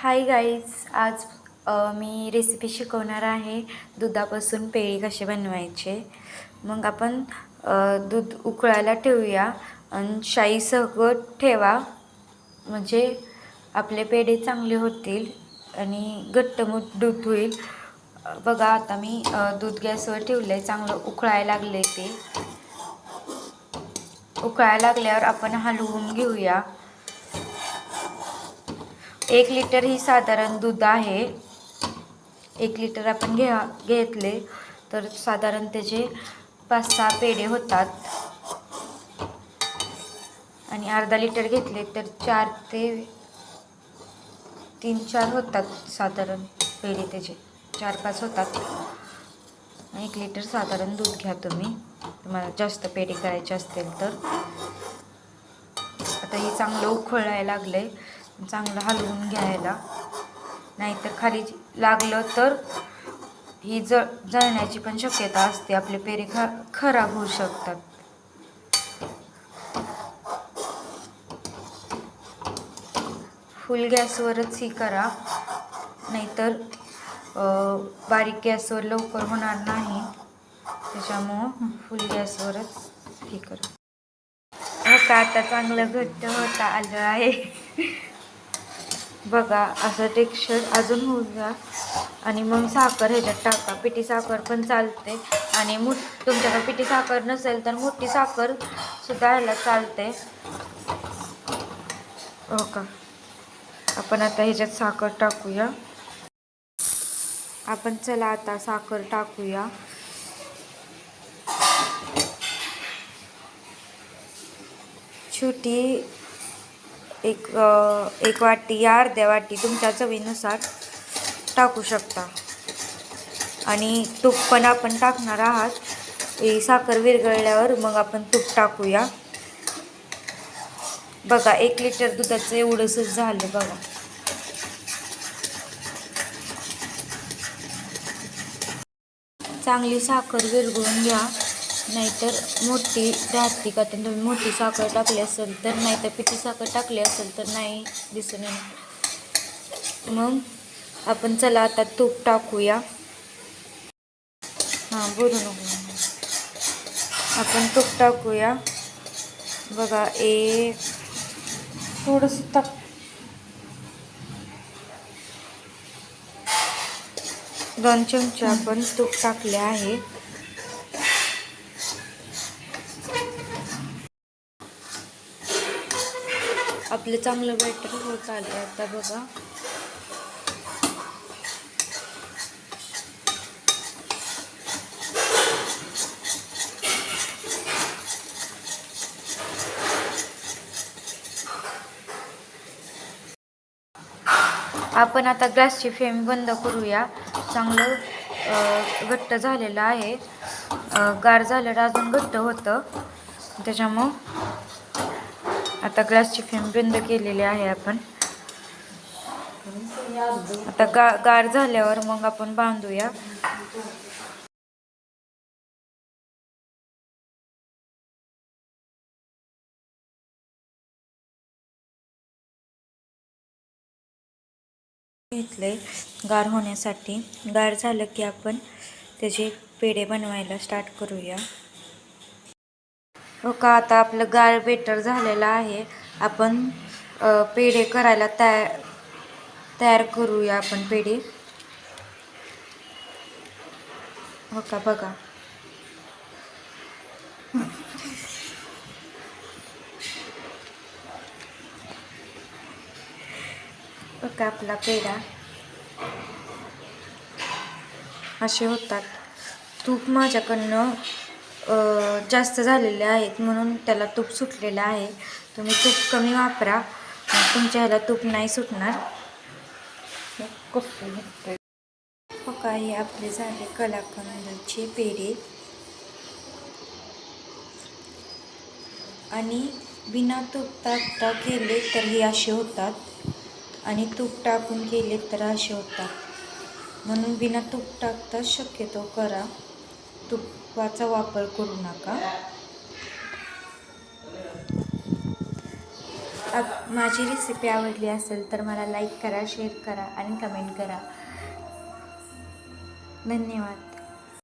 Hi guys, आज मी recipe शिकवणार आहे दुधापासून पेढे कसे बनवायचे. मग आपण दूध उकळायला ठेवूया आणि शाई सगळं ठेवा, म्हणजे आपले पेढे चांगले होतील आणि घट्टमूट दूध होईल. बघा आता मी दूध गॅसवर ठेवलं आहे, चांगलं उकळायला लागले. ते उकळायला लागल्यावर आपण हलवून घेऊया. 1 लिटर ही साधारण दूध आहे. 1 लिटर आपण घेतले तर साधारण त्याचे 5-6 पेढे होतात आणि अर्धा लिटर घेतले तर 4 ते 3-4 होतात साधारण पेढे, त्याचे 4-5 होतात. 1 लिटर साधारण दूध घ्या तुम्हाला जास्त पेढे करायचे असतील तर. आता हे चांगलं उकळायला लागलंय, चांगलं हलवून घ्यायला, नाहीतर खाली लागलं तर ही जळण्याची पण शक्यता असते. आपले पेढे खराब होऊ शकतात. फुल गॅसवरच ही करा, नाहीतर बारीक गॅसवर लवकर होणार नाही. त्याच्यामुळं फुल गॅसवरच ही करा. का आता चांगलं घट्ट होता आलं आहे. बघा असं टेक्स्चर अजून होऊ द्या आणि मग साखर ह्याच्यात टाका. पिठी साखर पण चालते आणि तुमच्याकडे पिठी साखर नसेल तर मोठी साखर सुद्धा ह्याला चालते. हो का, आपण आता ह्याच्यात साखर टाकूया. आपण चला आता साखर टाकूया. छोटी एक वाटी या अर्ध्या वाटी तुमच्या चवीनुसार टाकू शकता. आणि तूप पण आपण टाकणार आहात. ही साखर विरघळल्यावर मग आपण तूप टाकूया. बघा 1 लिटर दुधाचं एवढंसच झालं. बघा चांगली साखर विरघळून घ्या, नाहीतर मोठी राहते का. तुम्ही मोठी साखर टाकली असेल तर, नाहीतर पिठी साखर टाकली असेल तर नाही दिसून येणार. मग आपण चला आता तूप टाकूया. बोलू नको. आपण तूप टाकूया. बघा थोडंसं 2 चमचे आपण तूप टाकले आहे. आपलं चांगलं बॅटर होत आलं आता. बघा आपण आता गॅसची फ्लेम बंद करूया. चांगलं घट्ट झालेलं आहे. गार झालेलं अजून घट्ट होतं, त्याच्यामुळं आता गॅसची फ्लेम बंद केलेली आहे आपण. आता गार झाल्यावर मग आपण बांधूया. घेतले गार होण्यासाठी. गार झालं की आपण त्याचे पेढे बनवायला स्टार्ट करूया. हो का, आता आपलं गार बेटर झालेलं आहे. आपण पेढे करायला तयार करूया आपण पेढे. हो का, बघा बघा आपला पेढा असे होतात. तूप माझ्याकडनं जास्त झालेले आहेत म्हणून त्याला तूप सुटलेलं आहे. तुम्ही तूप कमी वापरा, तुमच्या ह्याला तूप नाही सुटणार. हो का, हे आपले झाले कलाकंदचे पेढे. आणि बिना तूप टाकता केले तर हे असे होतात, आणि तूप टाकून केले तर असे होतात. म्हणून बिना तूप टाकता शक्यतो करा, तुपाचा वापर करू नका. माझी रेसिपी आवडली असेल तर मला लाईक करा, शेअर करा आणि कमेंट करा. धन्यवाद.